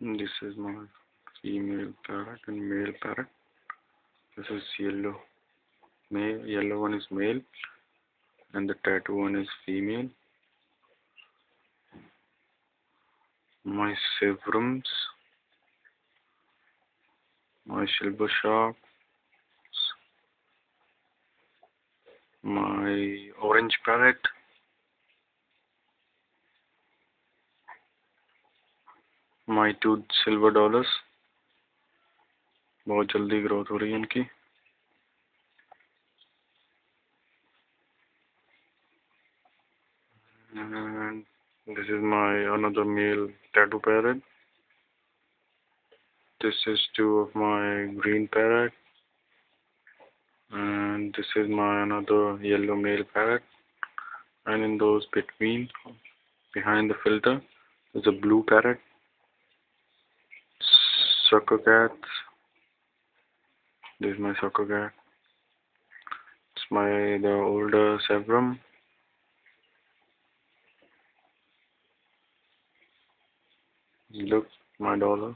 This is my female parrot and male parrot. This is yellow. Yellow one is male and the tattoo one is female. My Sevrums, my Silver Shark, my Orange Parrot, my two silver dollars. बहुत जल्दी growth हो रही है इनकी. And this is my another male tattoo parrot. This is two of my green parrot. And this is my another yellow male parrot. And in those between, behind the filter, there's a blue parrot. Sucker cats. This is my sucker cat. It's the older Sevrum. Look, my dollar.